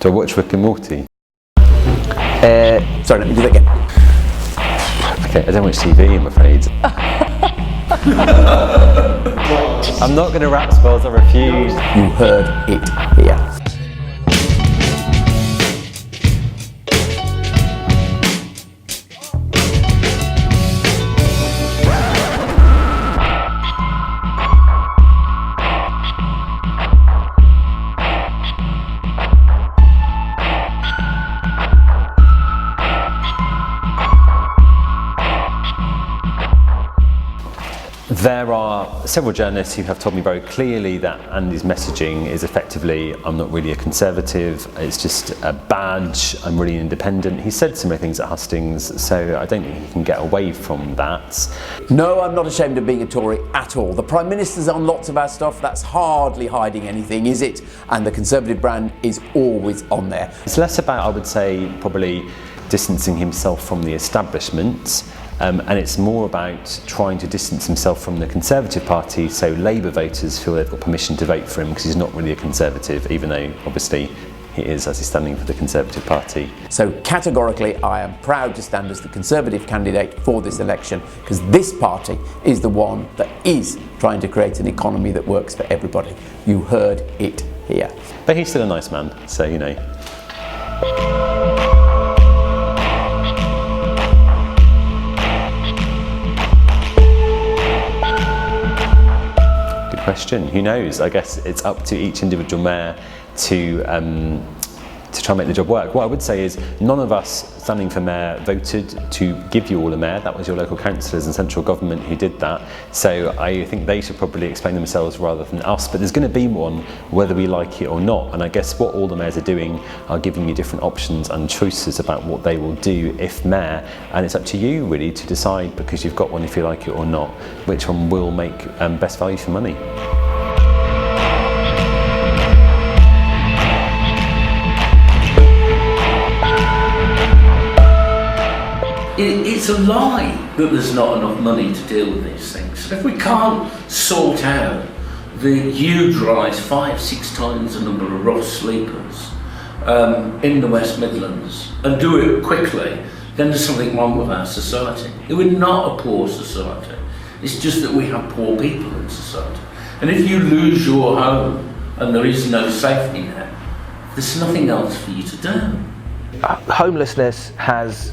Do I watch Rick and Morty? Sorry, let me do that again. Okay, I don't watch TV, I'm afraid. I'm not going to rap spells, I refuse. You heard it here. There are several journalists who have told me very clearly that Andy's messaging is effectively, I'm not really a Conservative, it's just a badge, I'm really independent. He said similar things at Hustings, so I don't think he can get away from that. No, I'm not ashamed of being a Tory at all. The Prime Minister's on lots of our stuff, that's hardly hiding anything, is it? And the Conservative brand is always on there. It's less about, I would say, probably distancing himself from the establishment. And it's more about trying to distance himself from the Conservative Party, so Labour voters feel they've got permission to vote for him because he's not really a Conservative, even though obviously he is, as he's standing for the Conservative Party. So categorically, I am proud to stand as the Conservative candidate for this election, because this party is the one that is trying to create an economy that works for everybody. You heard it here. But he's still a nice man, so you know. Question. Who knows? I guess it's up to each individual mayor to try and make the job work. What I would say is none of us standing for mayor voted to give you all a mayor. That was your local councillors and central government who did that. So I think they should probably explain themselves rather than us. But there's going to be one whether we like it or not. And I guess what all the mayors are doing are giving you different options and choices about what they will do if mayor. And it's up to you really to decide, because you've got one if you like it or not, which one will make best value for money. It's a lie that there's not enough money to deal with these things. If we can't sort out the huge rise, 5-6 times the number of rough sleepers in the West Midlands, and do it quickly, then there's something wrong with our society. We're not a poor society. It's just that we have poor people in society. And if you lose your home and there is no safety net, there's nothing else for you to do. Homelessness has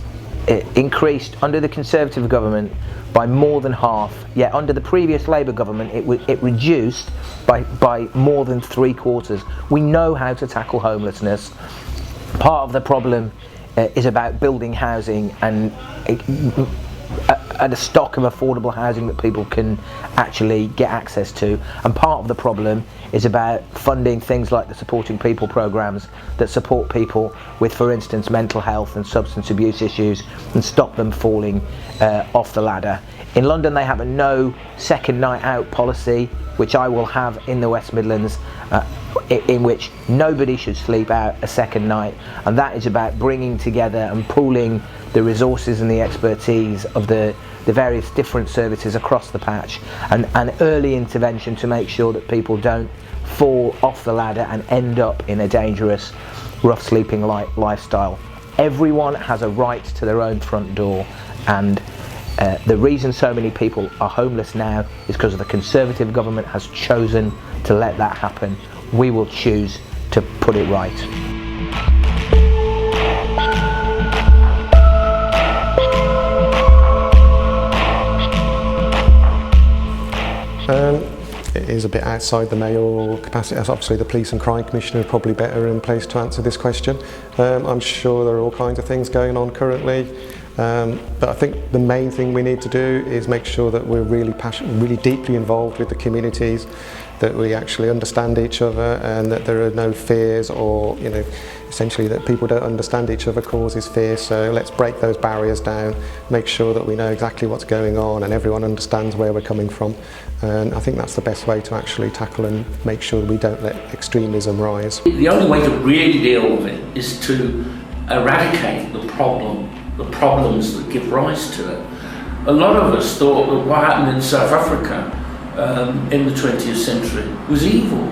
increased under the Conservative government by more than half, yet under the previous Labour government it reduced by more than 3/4. We know how to tackle homelessness. Part of the problem is about building housing and a stock of affordable housing that people can actually get access to, and part of the problem is about funding things like the Supporting People programmes that support people with, for instance, mental health and substance abuse issues and stop them falling off the ladder. In London they have a no second night out policy, which I will have in the West Midlands, in which nobody should sleep out a second night, and that is about bringing together and pooling the resources and the expertise of the various different services across the patch, and early intervention to make sure that people don't fall off the ladder and end up in a dangerous, rough sleeping lifestyle. Everyone has a right to their own front door, and the reason so many people are homeless now is because the Conservative government has chosen to let that happen. We will choose to put it right. It is a bit outside the mayoral capacity, as obviously the Police and Crime Commissioner is probably better in place to answer this question. I'm sure there are all kinds of things going on currently, but I think the main thing we need to do is make sure that we're really passionate, really deeply involved with the communities, that we actually understand each other, and that there are no fears, or essentially that people don't understand each other causes fear. So let's break those barriers down, make sure that we know exactly what's going on and everyone understands where we're coming from. And I think that's the best way to actually tackle and make sure that we don't let extremism rise. The only way to really deal with it is to eradicate the problems that give rise to it. A lot of us thought that what happened in South Africa in the 20th century was evil,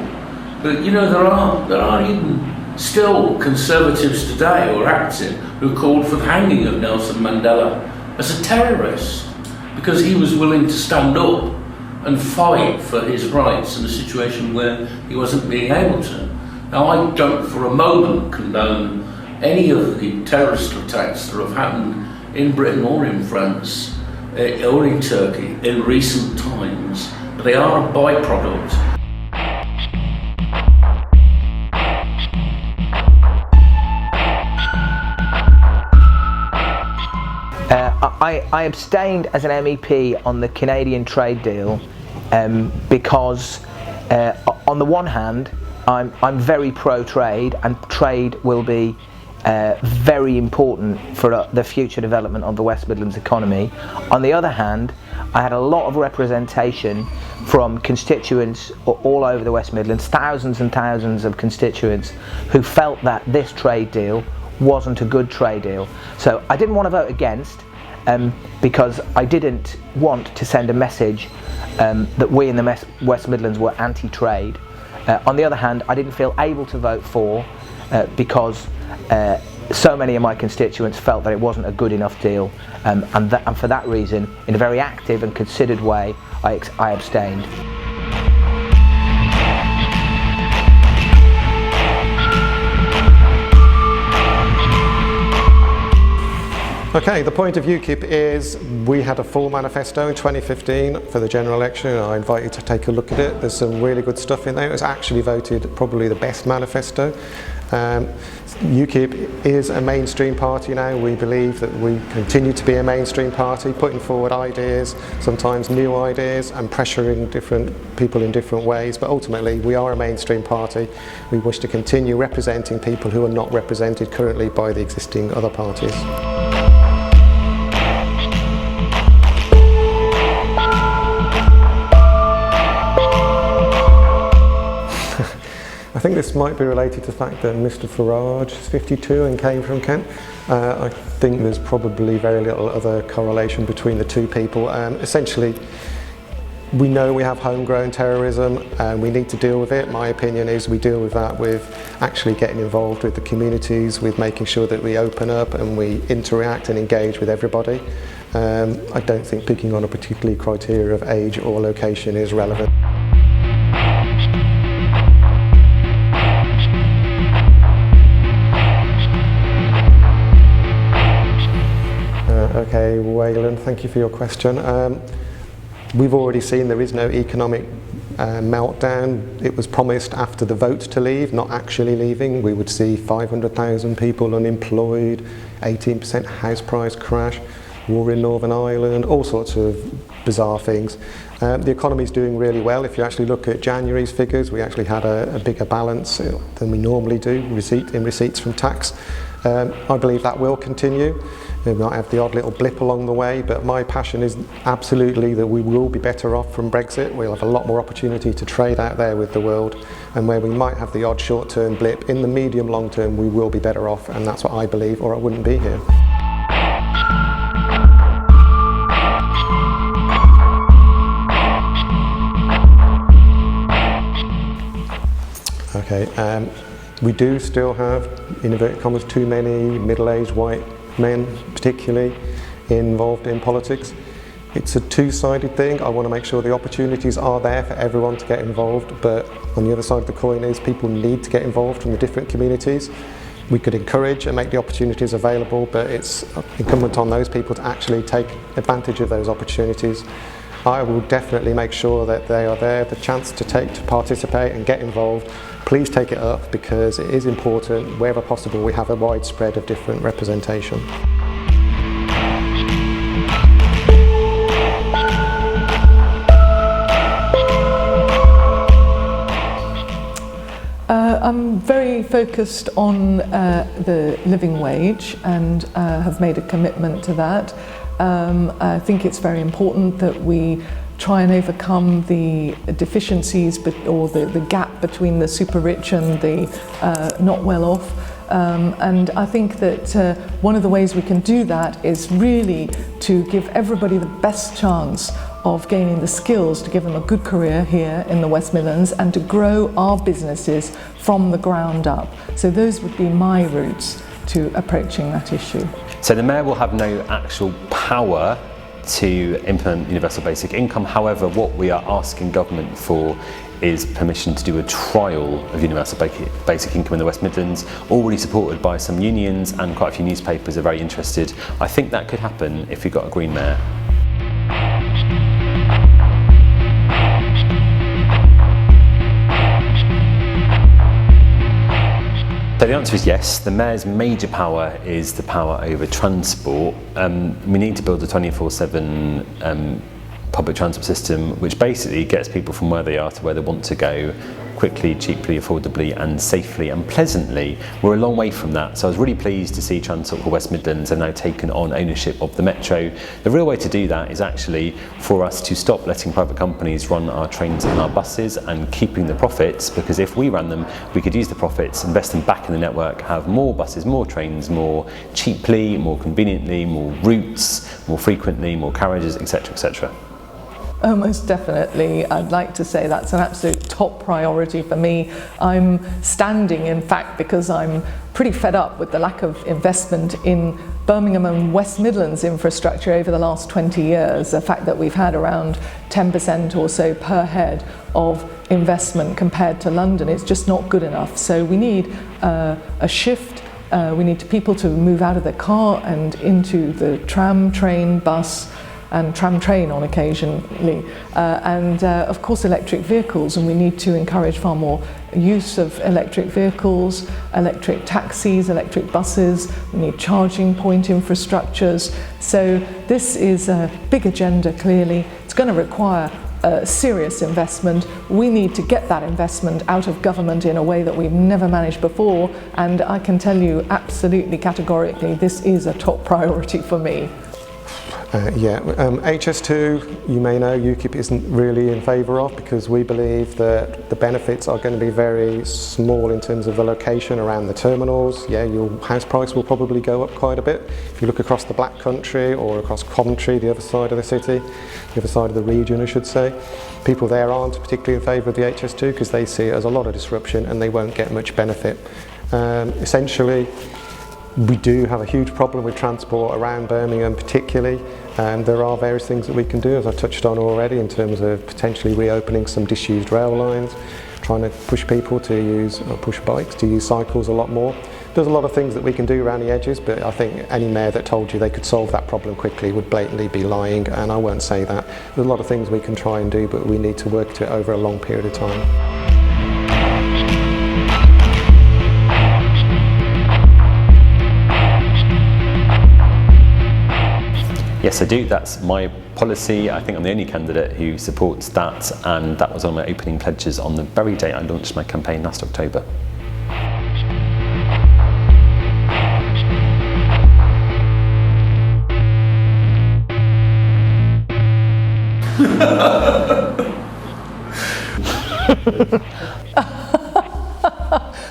but there are even Still, Conservatives today are active who called for the hanging of Nelson Mandela as a terrorist because he was willing to stand up and fight for his rights in a situation where he wasn't being able to. Now, I don't for a moment condone any of the terrorist attacks that have happened in Britain or in France or in Turkey in recent times, but they are a byproduct. I abstained as an MEP on the Canadian trade deal because on the one hand I'm very pro-trade, and trade will be very important for the future development of the West Midlands economy. On the other hand, I had a lot of representation from constituents all over the West Midlands, thousands and thousands of constituents who felt that this trade deal wasn't a good trade deal. So I didn't want to vote against because I didn't want to send a message that we in the West Midlands were anti-trade. On the other hand, I didn't feel able to vote for because so many of my constituents felt that it wasn't a good enough deal, and for that reason, in a very active and considered way, I abstained. Okay, the point of UKIP is we had a full manifesto in 2015 for the general election, and I invite you to take a look at it. There's some really good stuff in there. It was actually voted probably the best manifesto. UKIP is a mainstream party now. We believe that we continue to be a mainstream party, putting forward ideas, sometimes new ideas, and pressuring different people in different ways, but ultimately we are a mainstream party. We wish to continue representing people who are not represented currently by the existing other parties. I think this might be related to the fact that Mr Farage is 52 and came from Kent. I think there's probably very little other correlation between the two people. Essentially, we know we have homegrown terrorism and we need to deal with it. My opinion is we deal with that with actually getting involved with the communities, with making sure that we open up and we interact and engage with everybody. I don't think picking on a particular criteria of age or location is relevant. Okay, Wayland, thank you for your question. We've already seen there is no economic meltdown. It was promised after the vote to leave, not actually leaving. We would see 500,000 people unemployed, 18% house price crash, war in Northern Ireland, all sorts of bizarre things. The economy is doing really well. If you actually look at January's figures, we actually had a bigger balance than we normally do in receipts from tax. I believe that will continue. We might have the odd little blip along the way, but my passion is absolutely that we will be better off from Brexit. We'll have a lot more opportunity to trade out there with the world, and where we might have the odd short-term blip, in the medium long term we will be better off, and that's what I believe, or I wouldn't be here. Okay, we do still have, in inverted commas, too many middle-aged white men particularly involved in politics. It's a two-sided thing. I want to make sure the opportunities are there for everyone to get involved, but on the other side of the coin is people need to get involved from the different communities. We could encourage and make the opportunities available, but it's incumbent on those people to actually take advantage of those opportunities. I will definitely make sure that they are there, the chance to participate and get involved. Please take it up, because it is important, wherever possible, we have a wide spread of different representation. I'm very focused on the living wage and have made a commitment to that. I think it's very important that we try and overcome the deficiencies or the gap between the super rich and the not well off. And I think that one of the ways we can do that is really to give everybody the best chance of gaining the skills to give them a good career here in the West Midlands and to grow our businesses from the ground up. So those would be my routes to approaching that issue. So the Mayor will have no actual power to implement universal basic income. However, what we are asking government for is permission to do a trial of universal basic income in the West Midlands, already supported by some unions, and quite a few newspapers are very interested. I think that could happen if we got a Green Mayor. So the answer is yes. The Mayor's major power is the power over transport. We need to build a 24/7 public transport system which basically gets people from where they are to where they want to go quickly, cheaply, affordably and safely and pleasantly. We're a long way from that, so I was really pleased to see Transport for West Midlands have now taken on ownership of the Metro. The real way to do that is actually for us to stop letting private companies run our trains and our buses and keeping the profits, because if we ran them we could use the profits, invest them back in the network, have more buses, more trains, more cheaply, more conveniently, more routes, more frequently, more carriages, etc, etc. Most definitely. I'd like to say that's an absolute top priority for me. I'm standing, in fact, because I'm pretty fed up with the lack of investment in Birmingham and West Midlands infrastructure over the last 20 years. The fact that we've had around 10% or so per head of investment compared to London is just not good enough. So we need a shift. We need people to move out of their car and into the tram, train, bus, and tram-train on occasionally, and of course electric vehicles, and we need to encourage far more use of electric vehicles, electric taxis, electric buses. We need charging point infrastructures. So this is a big agenda, clearly. It's going to require serious investment. We need to get that investment out of government in a way that we've never managed before, and I can tell you absolutely categorically this is a top priority for me. HS2, you may know, UKIP isn't really in favour of, because we believe that the benefits are going to be very small in terms of the location around the terminals. Yeah, your house price will probably go up quite a bit. If you look across the Black Country or across Coventry, the other side of the city, the other side of the region I should say, people there aren't particularly in favour of the HS2 because they see it as a lot of disruption and they won't get much benefit. Essentially, we do have a huge problem with transport around Birmingham particularly, and there are various things that we can do, as I touched on already, in terms of potentially reopening some disused rail lines, trying to push people to use, or push bikes to use cycles a lot more. There's a lot of things that we can do around the edges, but I think any mayor that told you they could solve that problem quickly would blatantly be lying, and I won't say that. There's a lot of things we can try and do, but we need to work to it over a long period of time. Yes, I do. That's my policy. I think I'm the only candidate who supports that, and that was on my opening pledges on the very day I launched my campaign last October.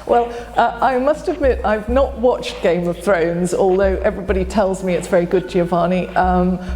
Well, I must admit I've not watched Game of Thrones, although everybody tells me it's very good, Giovanni.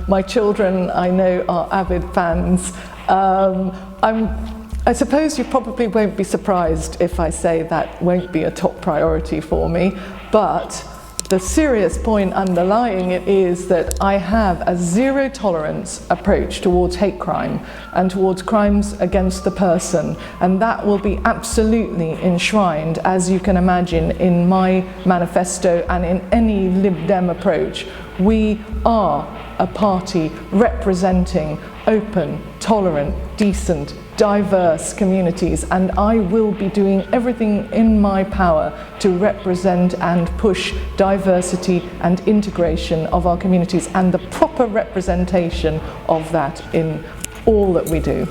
My children, I know, are avid fans. I suppose you probably won't be surprised if I say that won't be a top priority for me, but the serious point underlying it is that I have a zero tolerance approach towards hate crime and towards crimes against the person, and that will be absolutely enshrined, as you can imagine, in my manifesto and in any Lib Dem approach. We are a party representing open, tolerant, decent, diverse communities, and I will be doing everything in my power to represent and push diversity and integration of our communities and the proper representation of that in all that we do.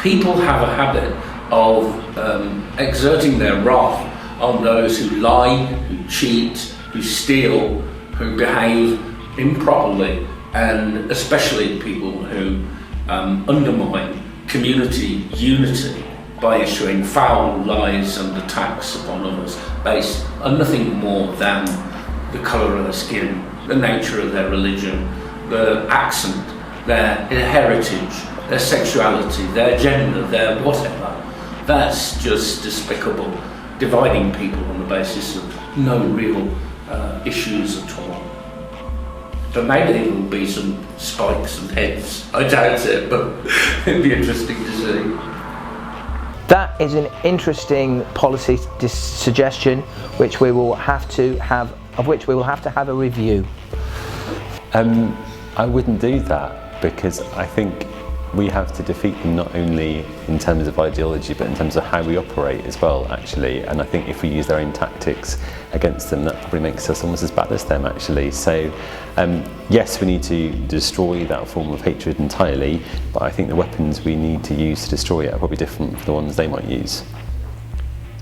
People have a habit of exerting their wrath on those who lie, who cheat, who steal, who behave improperly, and especially people who undermine community unity by issuing foul lies and attacks upon others based on nothing more than the colour of their skin, the nature of their religion, the accent their heritage, their sexuality, their gender, their whatever. That's just despicable, dividing people on the basis of no real issues at all. But maybe there will be some spikes and heads. I doubt it, but it'd be interesting to see. That is an interesting policy suggestion, which we will have to have a review. I wouldn't do that, because I think we have to defeat them not only in terms of ideology but in terms of how we operate as well, actually. And I think if we use their own tactics against them, that probably makes us almost as bad as them, actually. So yes, we need to destroy that form of hatred entirely, but I think the weapons we need to use to destroy it are probably different from the ones they might use.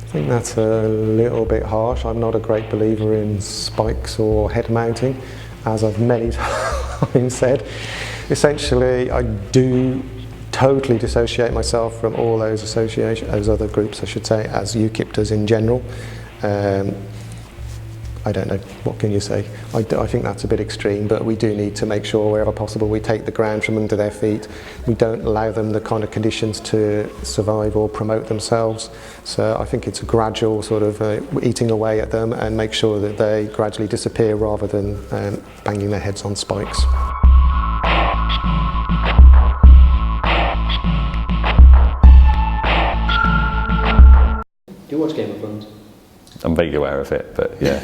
I think that's a little bit harsh. I'm not a great believer in spikes or head mounting, as I've many times said. Essentially, I do totally dissociate myself from all those those other groups, I should say, as UKIP does in general. I don't know, what can you say? I think that's a bit extreme, but we do need to make sure wherever possible we take the ground from under their feet. We don't allow them the kind of conditions to survive or promote themselves. So I think it's a gradual sort of eating away at them and make sure that they gradually disappear rather than banging their heads on spikes. Do you watch Game of Thrones? I'm vaguely aware of it, but yeah.